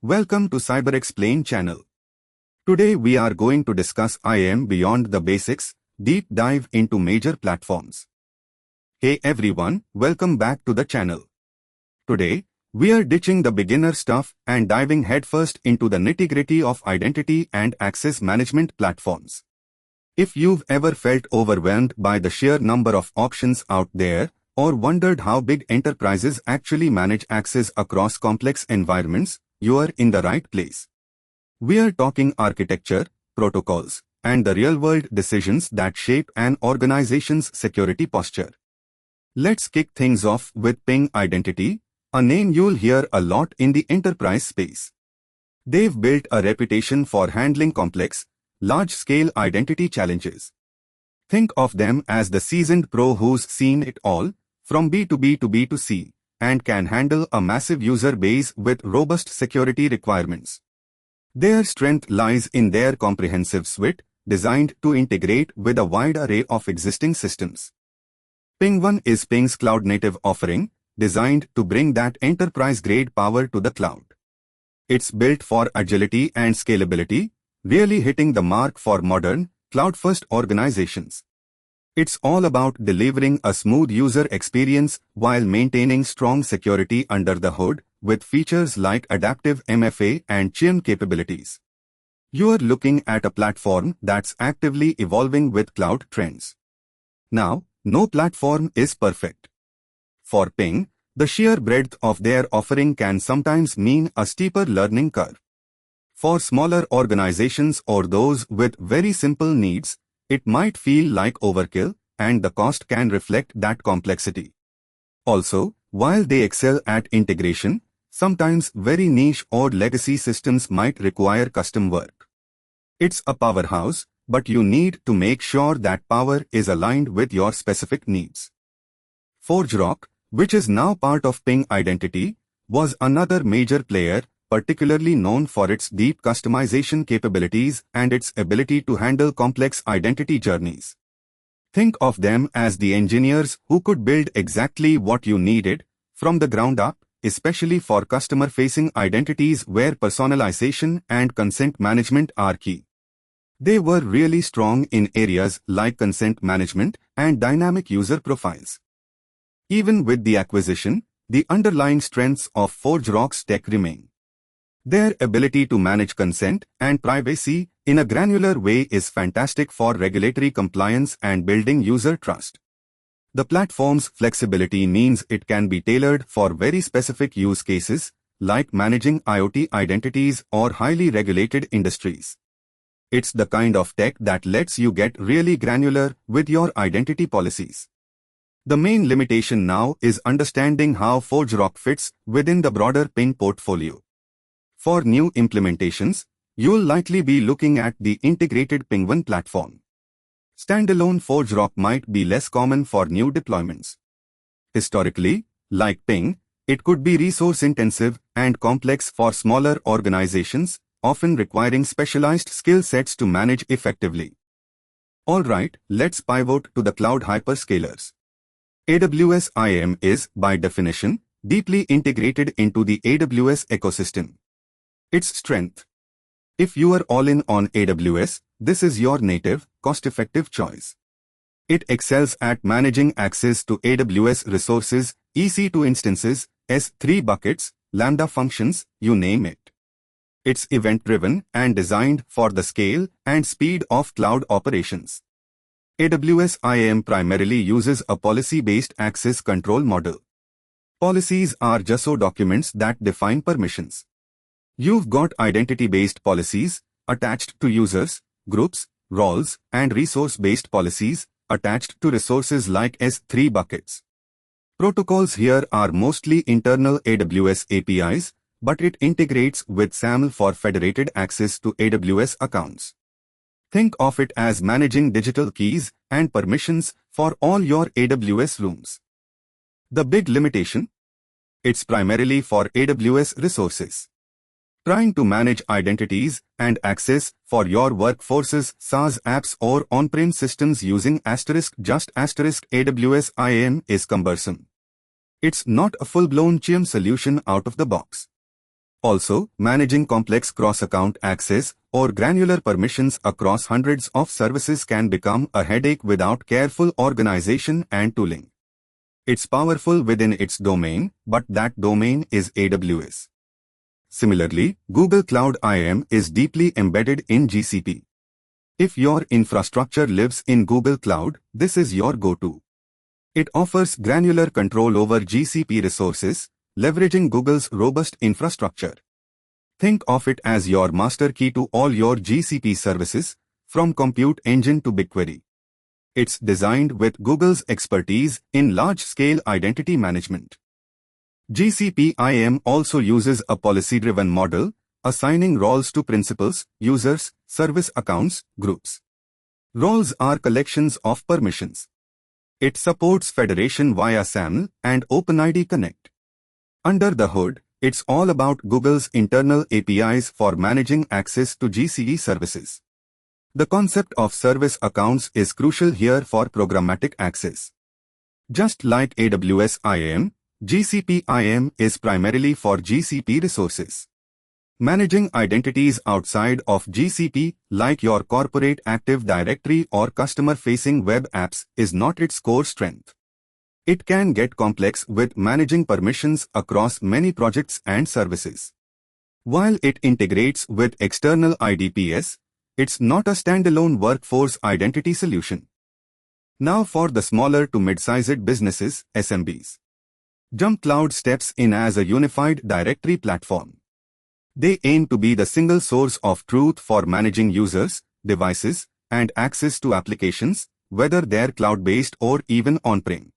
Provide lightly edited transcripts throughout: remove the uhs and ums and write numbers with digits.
Welcome to Cyber Explain channel. Today we are going to discuss IAM beyond the basics, deep dive into major platforms. Hey everyone, welcome back to the channel. Today, we are ditching the beginner stuff and diving headfirst into the nitty-gritty of identity and access management platforms. If you've ever felt overwhelmed by the sheer number of options out there, or wondered how big enterprises actually manage access across complex environments, you are in the right place. We are talking architecture, protocols, and the real-world decisions that shape an organization's security posture. Let's kick things off with Ping Identity, a name you'll hear a lot in the enterprise space. They've built a reputation for handling complex, large-scale identity challenges. Think of them as the seasoned pro who's seen it all, from B2B to B2C, and can handle a massive user base with robust security requirements. Their strength lies in their comprehensive suite, designed to integrate with a wide array of existing systems. PingOne is Ping's cloud-native offering, designed to bring that enterprise-grade power to the cloud. It's built for agility and scalability, really hitting the mark for modern, cloud-first organizations. It's all about delivering a smooth user experience while maintaining strong security under the hood, with features like adaptive MFA and GCP capabilities. You're looking at a platform that's actively evolving with cloud trends. Now, no platform is perfect. For Ping, the sheer breadth of their offering can sometimes mean a steeper learning curve. For smaller organizations or those with very simple needs, it might feel like overkill, and the cost can reflect that complexity. Also, while they excel at integration, sometimes very niche or legacy systems might require custom work. It's a powerhouse, but you need to make sure that power is aligned with your specific needs. ForgeRock, which is now part of Ping Identity, was another major player, particularly known for its deep customization capabilities and its ability to handle complex identity journeys. Think of them as the engineers who could build exactly what you needed, from the ground up, especially for customer-facing identities where personalization and consent management are key. They were really strong in areas like consent management and dynamic user profiles. Even with the acquisition, the underlying strengths of ForgeRock's tech remain. Their ability to manage consent and privacy in a granular way is fantastic for regulatory compliance and building user trust. The platform's flexibility means it can be tailored for very specific use cases, like managing IoT identities or highly regulated industries. It's the kind of tech that lets you get really granular with your identity policies. The main limitation now is understanding how ForgeRock fits within the broader Ping portfolio. For new implementations, you'll likely be looking at the integrated PingOne platform. Standalone ForgeRock might be less common for new deployments. Historically, like Ping, it could be resource-intensive and complex for smaller organizations, often requiring specialized skill sets to manage effectively. Alright, let's pivot to the cloud hyperscalers. AWSIAM is, by definition, deeply integrated into the AWS ecosystem. Its strength. If you are all in on AWS, this is your native, cost-effective choice. It excels at managing access to AWS resources, EC2 instances, S3 buckets, Lambda functions, you name it. It's event-driven and designed for the scale and speed of cloud operations. AWSIAM primarily uses a policy-based access control model. Policies are just documents that define permissions. You've got identity-based policies attached to users, groups, roles, and resource-based policies attached to resources like S3 buckets. Protocols here are mostly internal AWS APIs, but it integrates with SAML for federated access to AWS accounts. Think of it as managing digital keys and permissions for all your AWS rooms. The big limitation? It's primarily for AWS resources. Trying to manage identities and access for your workforce's SaaS apps or on-prem systems using *AWS IAM is cumbersome. It's not a full-blown GCP solution out of the box. Also, managing complex cross-account access or granular permissions across hundreds of services can become a headache without careful organization and tooling. It's powerful within its domain, but that domain is AWS. Similarly, Google Cloud IAM is deeply embedded in GCP. If your infrastructure lives in Google Cloud, this is your go-to. It offers granular control over GCP resources, leveraging Google's robust infrastructure. Think of it as your master key to all your GCP services, from Compute Engine to BigQuery. It's designed with Google's expertise in large-scale identity management. GCPIAM also uses a policy-driven model, assigning roles to principals, users, service accounts, groups. Roles are collections of permissions. It supports federation via SAML and OpenID Connect. Under the hood, it's all about Google's internal APIs for managing access to GCP services. The concept of service accounts is crucial here for programmatic access. Just like AWS IAM, GCP IAM is primarily for GCP resources. Managing identities outside of GCP, like your corporate Active Directory or customer-facing web apps, is not its core strength. It can get complex with managing permissions across many projects and services. While it integrates with external IDPs, it's not a standalone workforce identity solution. Now for the smaller to mid-sized businesses, SMBs. JumpCloud steps in as a unified directory platform. They aim to be the single source of truth for managing users, devices, and access to applications, whether they're cloud-based or even on-prem.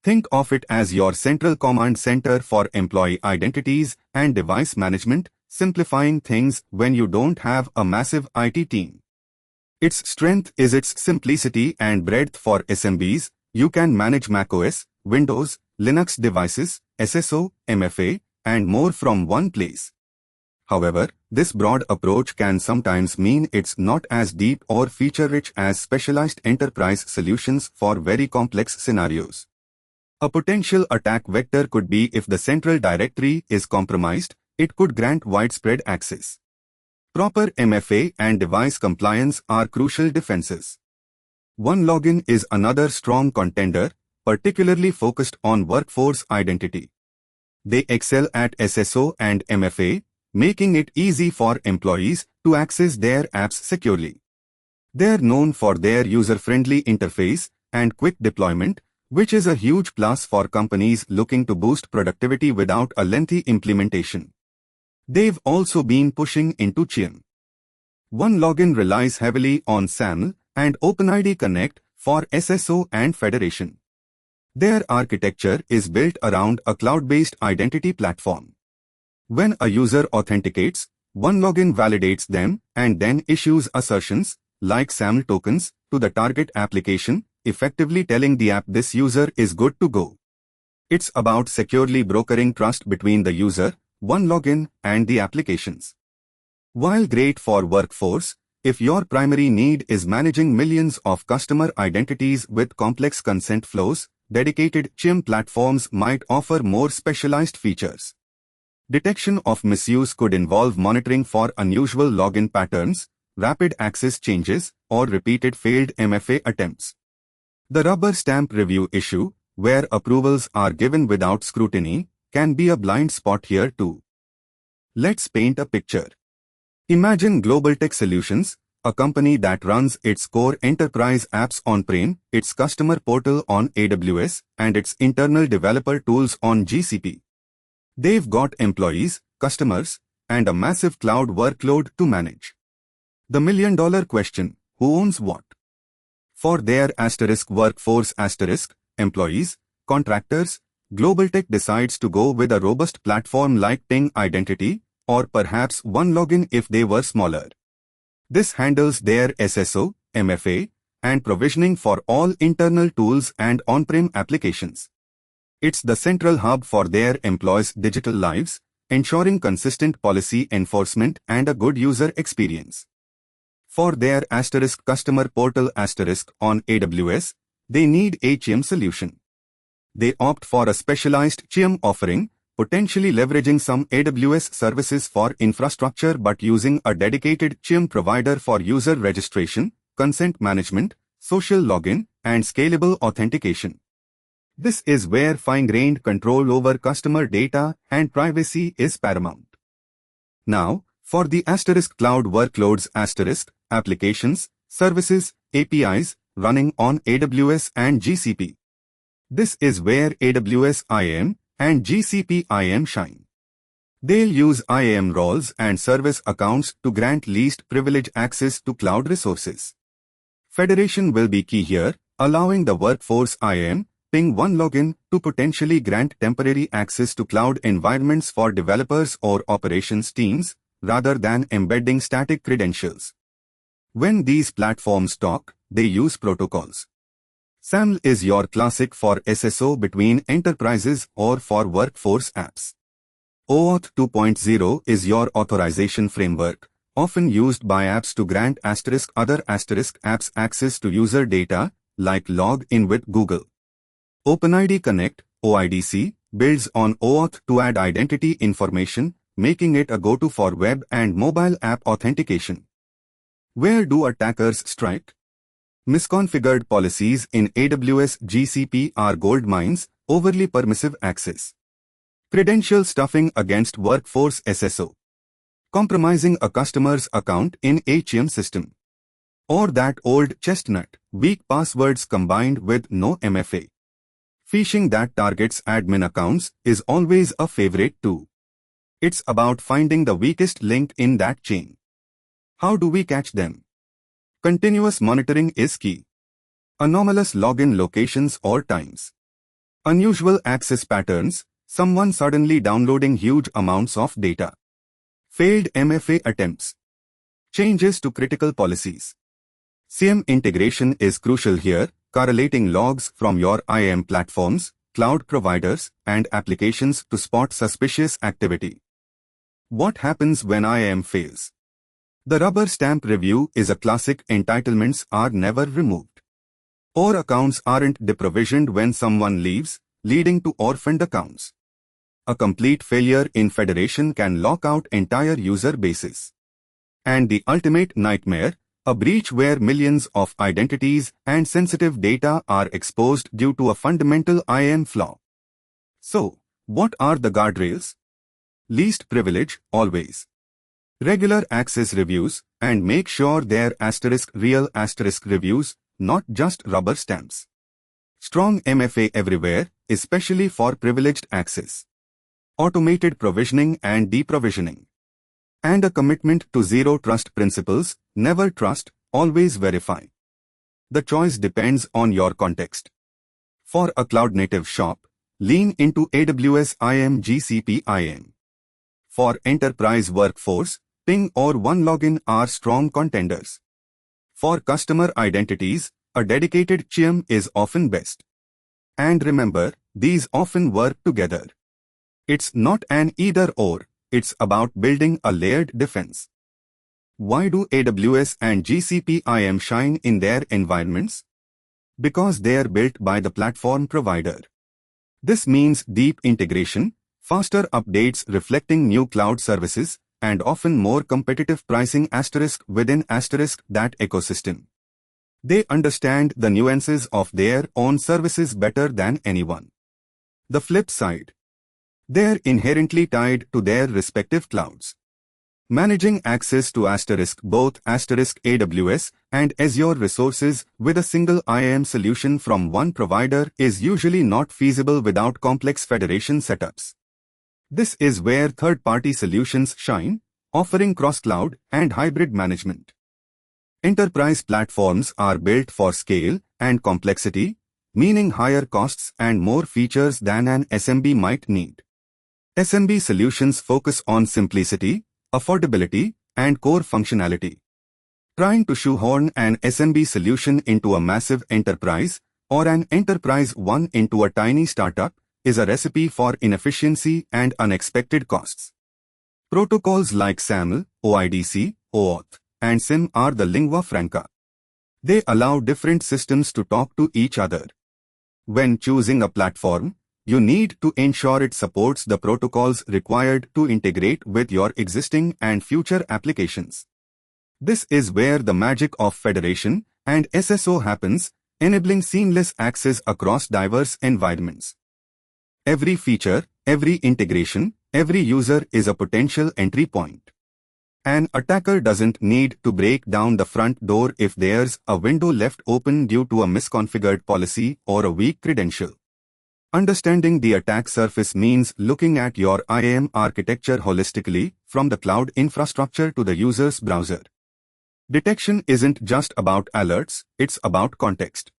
Think of it as your central command center for employee identities and device management, simplifying things when you don't have a massive IT team. Its strength is its simplicity and breadth. For SMBs, you can manage macOS, Windows, Linux devices, SSO, MFA, and more from one place. However, this broad approach can sometimes mean it's not as deep or feature-rich as specialized enterprise solutions for very complex scenarios. A potential attack vector could be if the central directory is compromised, it could grant widespread access. Proper MFA and device compliance are crucial defenses. OneLogin is another strong contender, particularly focused on workforce identity. They excel at SSO and MFA, making it easy for employees to access their apps securely. They're known for their user-friendly interface and quick deployment, which is a huge plus for companies looking to boost productivity without a lengthy implementation. They've also been pushing into GCP. OneLogin relies heavily on SAML and OpenID Connect for SSO and federation. Their architecture is built around a cloud-based identity platform. When a user authenticates, OneLogin validates them and then issues assertions, like SAML tokens, to the target application, effectively telling the app this user is good to go. It's about securely brokering trust between the user, OneLogin, and the applications. While great for workforce, if your primary need is managing millions of customer identities with complex consent flows, dedicated GCP platforms might offer more specialized features. Detection of misuse could involve monitoring for unusual login patterns, rapid access changes, or repeated failed MFA attempts. The rubber stamp review issue, where approvals are given without scrutiny, can be a blind spot here too. Let's paint a picture. Imagine GlobalTech Solutions, a company that runs its core enterprise apps on-prem, its customer portal on AWS, and its internal developer tools on GCP. They've got employees, customers, and a massive cloud workload to manage. The million-dollar question, who owns what? For their workforce employees, contractors, GlobalTech decides to go with a robust platform like Ping Identity, or perhaps OneLogin if they were smaller. This handles their SSO, MFA, and provisioning for all internal tools and on-prem applications. It's the central hub for their employees' digital lives, ensuring consistent policy enforcement and a good user experience. For their customer portal on AWS, they need a GCP solution. They opt for a specialized GCP offering, potentially leveraging some AWS services for infrastructure but using a dedicated GCPIAM provider for user registration, consent management, social login, and scalable authentication. This is where fine-grained control over customer data and privacy is paramount. Now, for the *cloud workloads applications, services, APIs, running on AWS and GCP. This is where AWSIAM and GCPIAM shine. They'll use IAM roles and service accounts to grant least privilege access to cloud resources. Federation will be key here, allowing the Workforce IAM, Ping OneLogin to potentially grant temporary access to cloud environments for developers or operations teams, rather than embedding static credentials. When these platforms talk, they use protocols. SAML is your classic for SSO between enterprises or for workforce apps. OAuth 2.0 is your authorization framework, often used by apps to grant other apps access to user data, like log in with Google. OpenID Connect, OIDC, builds on OAuth to add identity information, making it a go-to for web and mobile app authentication. Where do attackers strike? Misconfigured policies in AWS GCP are gold mines, overly permissive access. Credential stuffing against workforce SSO. Compromising a customer's account in AWSIAM system. Or that old chestnut, weak passwords combined with no MFA. Phishing that targets admin accounts is always a favorite too. It's about finding the weakest link in that chain. How do we catch them? Continuous monitoring is key. Anomalous login locations or times. Unusual access patterns, someone suddenly downloading huge amounts of data. Failed MFA attempts. Changes to critical policies. SIEM integration is crucial here, correlating logs from your IAM platforms, cloud providers, and applications to spot suspicious activity. What happens when IAM fails? The rubber stamp review is a classic. Entitlements are never removed. Or accounts aren't deprovisioned when someone leaves, leading to orphaned accounts. A complete failure in federation can lock out entire user bases. And the ultimate nightmare, a breach where millions of identities and sensitive data are exposed due to a fundamental IAM flaw. So, what are the guardrails? Least privilege, always. Regular access reviews, and make sure they're real reviews, not just rubber stamps. Strong MFA everywhere, especially for privileged access. Automated provisioning and deprovisioning. And a commitment to zero trust principles, never trust, always verify. The choice depends on your context. For a cloud-native shop, lean into AWS IAM GCPIAM. For enterprise workforce, Ping or OneLogin are strong contenders. For customer identities, a dedicated GCPIAM is often best. And remember, these often work together. It's not an either-or, it's about building a layered defense. Why do AWS and GCPIAM shine in their environments? Because they are built by the platform provider. This means deep integration, faster updates reflecting new cloud services, and often more competitive pricing within that ecosystem. They understand the nuances of their own services better than anyone. The flip side. They're inherently tied to their respective clouds. Managing access to both AWS and Azure resources with a single IAM solution from one provider is usually not feasible without complex federation setups. This is where third-party solutions shine, offering cross-cloud and hybrid management. Enterprise platforms are built for scale and complexity, meaning higher costs and more features than an SMB might need. SMB solutions focus on simplicity, affordability, and core functionality. Trying to shoehorn an SMB solution into a massive enterprise or an enterprise one into a tiny startup is a recipe for inefficiency and unexpected costs. Protocols like SAML, OIDC, OAuth, and SIM are the lingua franca. They allow different systems to talk to each other. When choosing a platform, you need to ensure it supports the protocols required to integrate with your existing and future applications. This is where the magic of federation and SSO happens, enabling seamless access across diverse environments. Every feature, every integration, every user is a potential entry point. An attacker doesn't need to break down the front door if there's a window left open due to a misconfigured policy or a weak credential. Understanding the attack surface means looking at your IAM architecture holistically, from the cloud infrastructure to the user's browser. Detection isn't just about alerts, it's about context.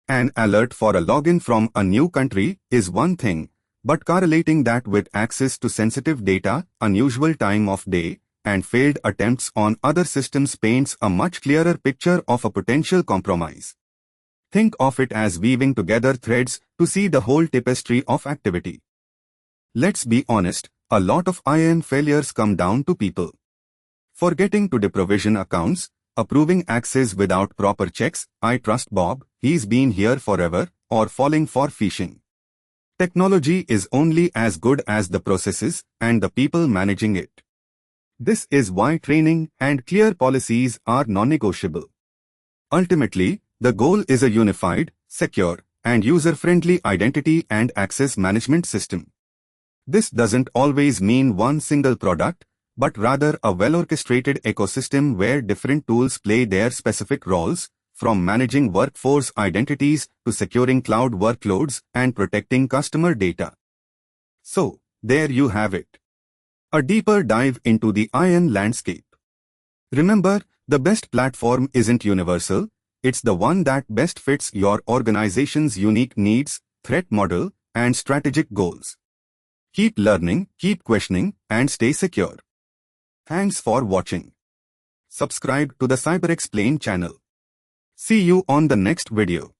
An alert for a login from a new country is one thing, but correlating that with access to sensitive data, unusual time of day, and failed attempts on other systems paints a much clearer picture of a potential compromise. Think of it as weaving together threads to see the whole tapestry of activity. Let's be honest, a lot of IAM failures come down to people forgetting to deprovision accounts, approving access without proper checks, I trust Bob, he's been here forever, or falling for phishing. Technology is only as good as the processes and the people managing it. This is why training and clear policies are non-negotiable. Ultimately, the goal is a unified, secure, and user-friendly identity and access management system. This doesn't always mean one single product, but rather a well-orchestrated ecosystem where different tools play their specific roles, from managing workforce identities to securing cloud workloads and protecting customer data. So, there you have it. A deeper dive into the IAM landscape. Remember, the best platform isn't universal, it's the one that best fits your organization's unique needs, threat model, and strategic goals. Keep learning, keep questioning, and stay secure. Thanks for watching. Subscribe to the CyberExplain channel. See you on the next video.